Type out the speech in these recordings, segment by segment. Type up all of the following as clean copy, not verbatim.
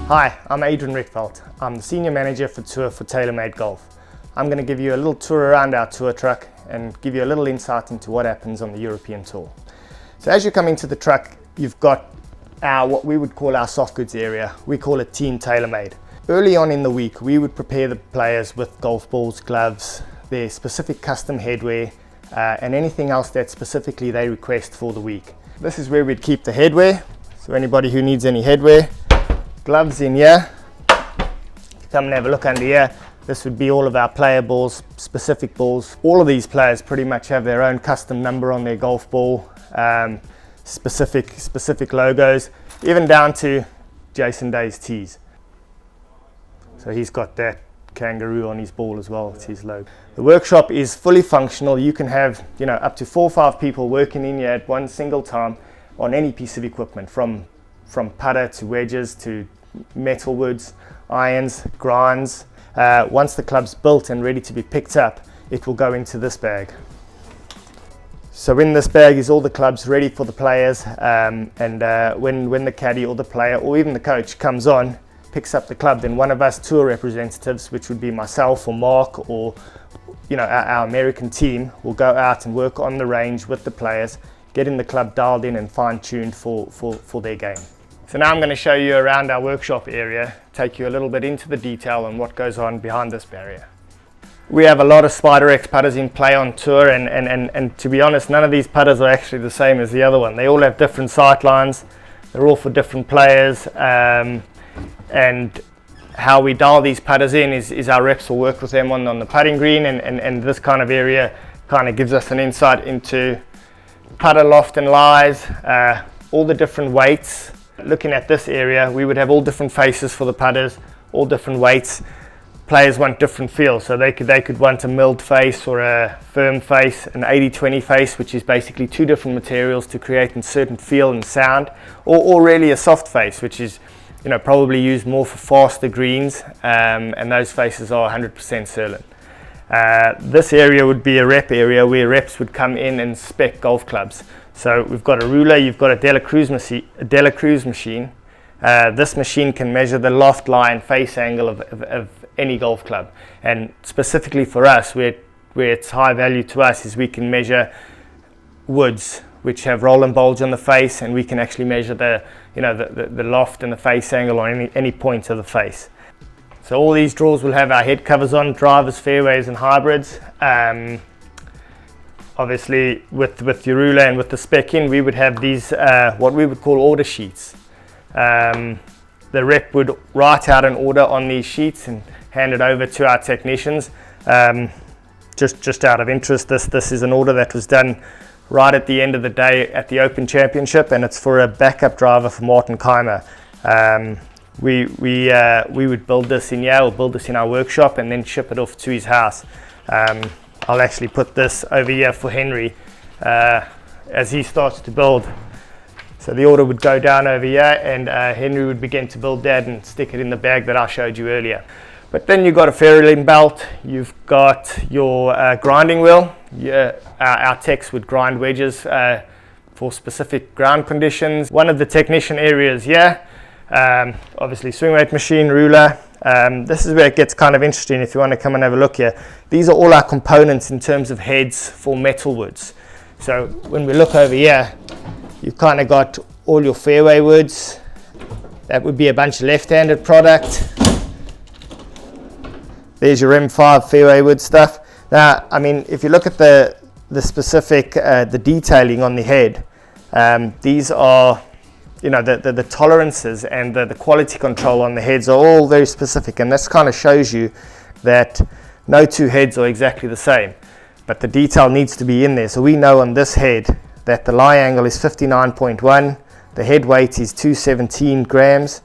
Hi, I'm Adrian Rickveld. I'm the Senior Manager for Tour for TaylorMade Golf. I'm going to give you a little tour around our tour truck and give you a little insight into what happens on the European Tour. So as you come into the truck, you've got what we would call our soft goods area. We call it Team TaylorMade. Early on in the week, we would prepare the players with golf balls, gloves, their specific custom headwear, and anything else that specifically they request for the week. This is where we'd keep the headwear. So anybody who needs any headwear, gloves in here. If you come and have a look under here, this would be all of our player balls, specific balls. All of these players pretty much have their own custom number on their golf ball, specific logos, even down to Jason Day's tees. So he's got that kangaroo on his ball as well, it's his logo. The workshop is fully functional. You can have up to 4 or 5 people working in here at one single time on any piece of equipment, from putter to wedges to metal woods, irons, grinds. Once the club's built and ready to be picked up, it will go into this bag. So in this bag is all the clubs ready for the players, and when the caddy or the player or even the coach comes on, picks up the club, then one of us tour representatives, which would be myself or Mark or our American team, will go out and work on the range with the players, getting the club dialed in and fine-tuned for their game. So now I'm going to show you around our workshop area, take you a little bit into the detail on what goes on behind this barrier. We have a lot of Spider X putters in play on tour, and to be honest, none of these putters are actually the same as the other one. They all have different sight lines, they're all for different players, and how we dial these putters in is our reps will work with them on the putting green, and this kind of area kind of gives us an insight into putter loft and lies, all the different weights. Looking at this area, we would have all different faces for the putters, all different weights. Players want different feels, so they could want a milled face or a firm face, an 80-20 face, which is basically 2 different materials to create a certain feel and sound, or really a soft face, which is probably used more for faster greens, and those faces are 100% Surlyn. This area would be a rep area where reps would come in and spec golf clubs. So we've got a ruler, you've got a Delacruz machine. This machine can measure the loft, lie and face angle of any golf club. And specifically for us, where it's high value to us, is we can measure woods which have roll and bulge on the face, and we can actually measure the loft and the face angle on any point of the face. So all these drawers will have our head covers on, drivers, fairways and hybrids. Obviously with your ruler and with the spec in, we would have these what we would call order sheets. The rep would write out an order on these sheets and hand it over to our technicians. Just out of interest, this is an order that was done right at the end of the day at the Open Championship, and it's for a backup driver for Martin Keimer. We would build this in here, or build this in our workshop, and then ship it off to his house. I'll actually put this over here for Henry as he starts to build. So the order would go down over here, and Henry would begin to build that and stick it in the bag that I showed you earlier. But then you've got a ferruling belt, you've got your grinding wheel. Our techs would grind wedges for specific ground conditions. One of the technician areas here, obviously swing weight machine, ruler. This is where it gets kind of interesting if you want to come and have a look here. These are all our components in terms of heads for metal woods. So when we look over here, you've kind of got all your fairway woods. That would be a bunch of left-handed product. There's your M5 fairway wood stuff. Now, I mean, if you look at the specific, the detailing on the head, these are, the tolerances and the quality control on the heads are all very specific, and this kind of shows you that no 2 heads are exactly the same, but the detail needs to be in there. So we know on this head that the lie angle is 59.1, the head weight is 217 grams,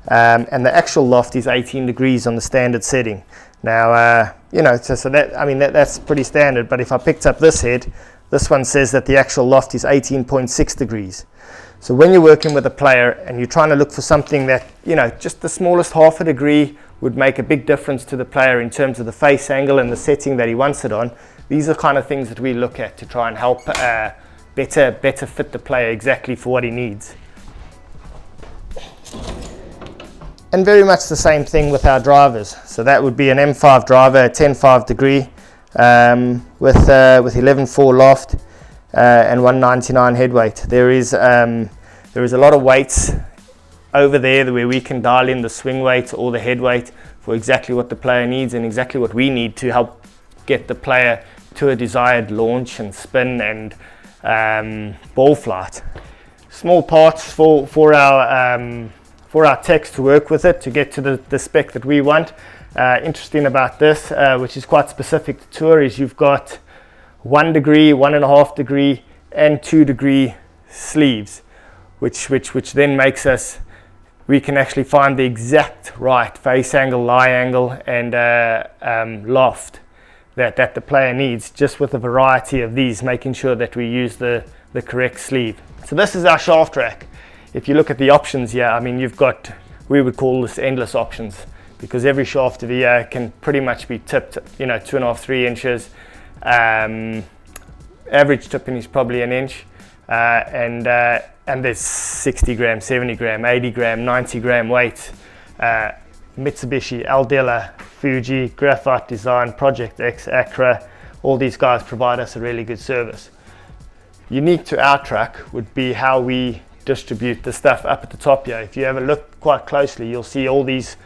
and the actual loft is 18 degrees on the standard setting. Now, so that's pretty standard, but if I picked up this head, this one says that the actual loft is 18.6 degrees. So when you're working with a player and you're trying to look for something that, just the smallest half a degree would make a big difference to the player in terms of the face angle and the setting that he wants it on, these are kind of things that we look at to try and help better fit the player exactly for what he needs. And very much the same thing with our drivers. So that would be an M5 driver, a 10.5 degree, with 11.4 loft and 199 head weight. There is a lot of weights over there where we can dial in the swing weight or the head weight for exactly what the player needs and exactly what we need to help get the player to a desired launch and spin and ball flight. Small parts for our techs to work with it to get to the spec that we want. Interesting about this, which is quite specific to tour, is you've got 1 degree, 1.5 degree, and 2 degree sleeves, which then makes us, we can actually find the exact right face angle, lie angle, and loft that the player needs, just with a variety of these, making sure that we use the correct sleeve. So this is our shaft rack. If you look at the options here, I mean, you've got, we would call this endless options, because every shaft of here can pretty much be tipped, 2.5, 3 inches. Average tipping is probably an inch, and there's 60 gram, 70 gram, 80 gram, 90 gram weights. Mitsubishi, Aldila, Fuji, Graphite Design, Project X, Acra, all these guys provide us a really good service. Unique to our truck would be how we distribute the stuff up at the top here. If you have a look quite closely, you'll see all these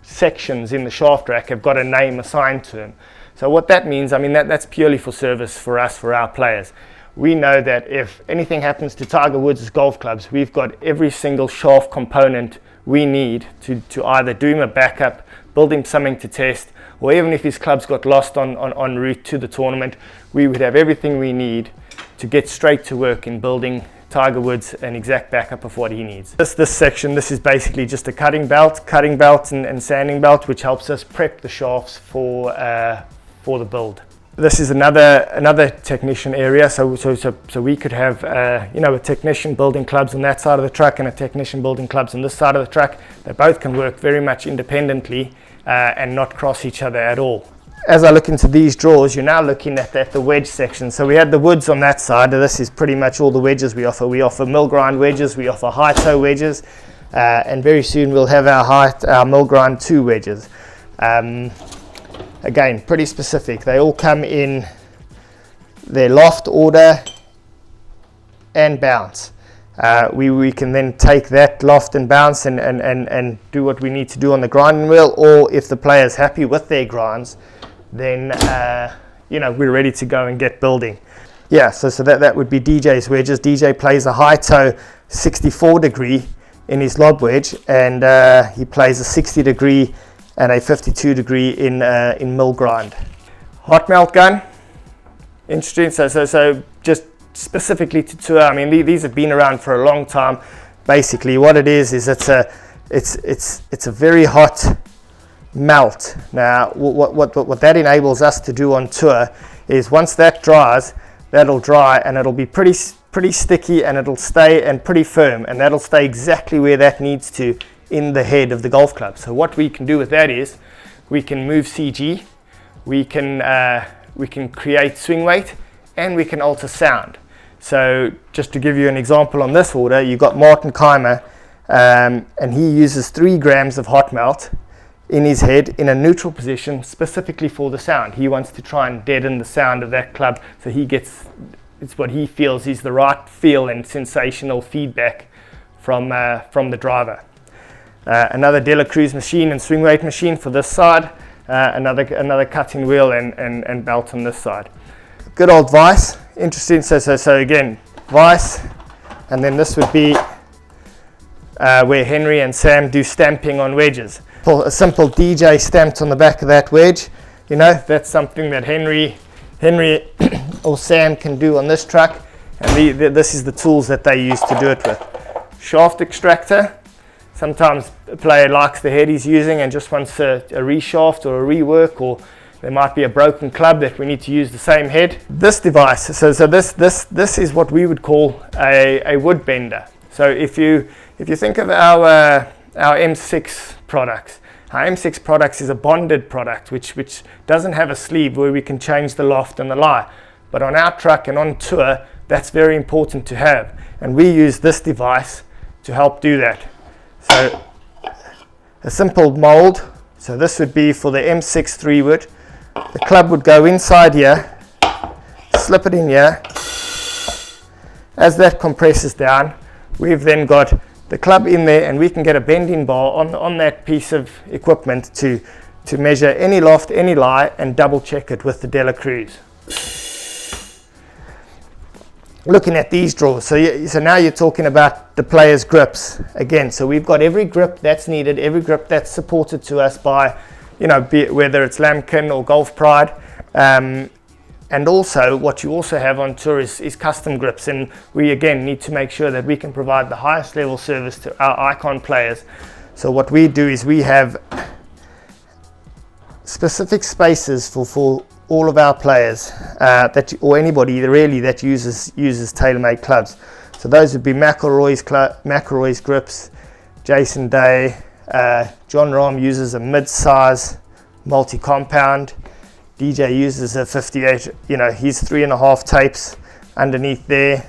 sections in the shaft rack have got a name assigned to them. So what that means, I mean, that's purely for service for us, for our players. We know that if anything happens to Tiger Woods' golf clubs, we've got every single shaft component we need to either do him a backup, build him something to test, or even if his clubs got lost en route to the tournament, we would have everything we need to get straight to work in building Tiger Woods an exact backup of what he needs. This section, this is basically just a cutting belt and sanding belt, which helps us prep the shafts for the build. This is another technician area, so we could have a technician building clubs on that side of the truck and a technician building clubs on this side of the truck. They both can work very much independently and not cross each other at all. As I look into these drawers, you're now looking at the wedge section. So we had the woods on that side. This is pretty much all the wedges we offer. We offer mill grind wedges, we offer high toe wedges, and very soon we'll have our mill grind 2 wedges. Again, pretty specific. They all come in their loft order and bounce. We can then take that loft and bounce and do what we need to do on the grinding wheel, or if the player's happy with their grinds, then we're ready to go and get building. Yeah, so that would be DJ's wedges. DJ plays a high toe 64 degree in his lob wedge, and he plays a 60 degree and a 52 degree in mill grind. Hot melt gun, interesting. So just specifically to tour, I mean, these have been around for a long time. Basically, what it is it's a very hot melt. Now, what that enables us to do on tour is once that dries, that'll dry and it'll be pretty sticky, and it'll stay and pretty firm, and that'll stay exactly where that needs to in the head of the golf club. So what we can do with that is we can move CG, we can create swing weight, and we can alter sound. So just to give you an example on this order, you've got Martin Keimer, and he uses 3 grams of hot melt in his head in a neutral position specifically for the sound. He wants to try and deaden the sound of that club, so it's what he feels is the right feel and sensational feedback from the driver. Another De La Cruz machine and swing weight machine for this side, another cutting wheel and belt on this side. Good old vise, interesting. So again, vise, and then this would be where Henry and Sam do stamping on wedges. A simple DJ stamped on the back of that wedge, that's something that Henry or Sam can do on this truck, and this is the tools that they use to do it with. Shaft extractor. Sometimes a player likes the head he's using and just wants a reshaft or a rework, or there might be a broken club that we need to use the same head. This device, so this is what we would call a wood bender. So if you think of our M6 products, our M6 products is a bonded product which doesn't have a sleeve where we can change the loft and the lie. But on our truck and on tour, that's very important to have, and we use this device to help do that. So a simple mold. So this would be for the M6 3-wood. The club would go inside here, slip it in here. As that compresses down, we've then got the club in there, and we can get a bending bar on that piece of equipment to measure any loft, any lie, and double check it with the Della Cruz. Looking at these drawers, so now you're talking about the player's grips again. So we've got every grip that's needed, every grip that's supported to us by, whether it's Lambkin or Golf Pride. And also, what you also have on tour is custom grips, and we again need to make sure that we can provide the highest level service to our icon players. So what we do is we have specific spaces for all of our players, or anybody really that uses TaylorMade clubs. So those would be McElroy's grips, Jason Day, John Rahm uses a mid-size multi-compound. DJ uses a 58, he's 3.5 tapes underneath there.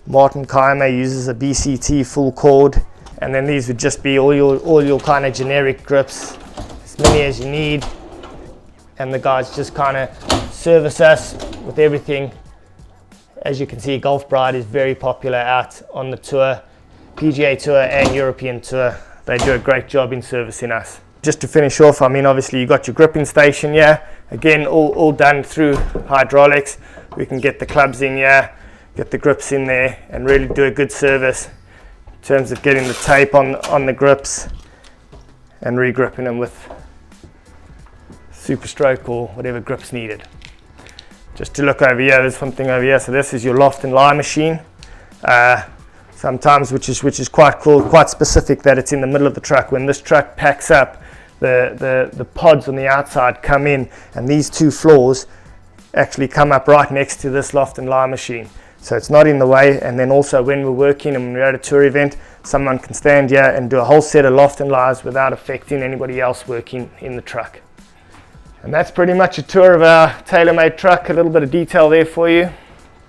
Martin Kaime uses a BCT full cord, and then these would just be all your kind of generic grips, as many as you need. And the guys just kind of service us with everything. As you can see, Golf Pride is very popular out on the tour, PGA Tour and European Tour. They do a great job in servicing us. Just to finish off, obviously you got your gripping station here. Again, all done through hydraulics. We can get the clubs in here, get the grips in there, and really do a good service in terms of getting the tape on the grips and re-gripping them with Super Stroke or whatever grips needed. Just to look over here, there's something over here. So this is your loft and lie machine. Sometimes, which is quite cool, quite specific that it's in the middle of the truck. When this truck packs up, the pods on the outside come in, and these two floors actually come up right next to this loft and lie machine. So it's not in the way. And then also when we're working and we're at a tour event, someone can stand here and do a whole set of loft and lies without affecting anybody else working in the truck. And that's pretty much a tour of our TaylorMade truck. A little bit of detail there for you,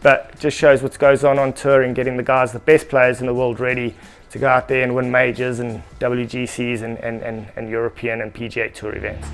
but it just shows what goes on tour and getting the guys, the best players in the world, ready to go out there and win majors and WGCs and European and PGA Tour events.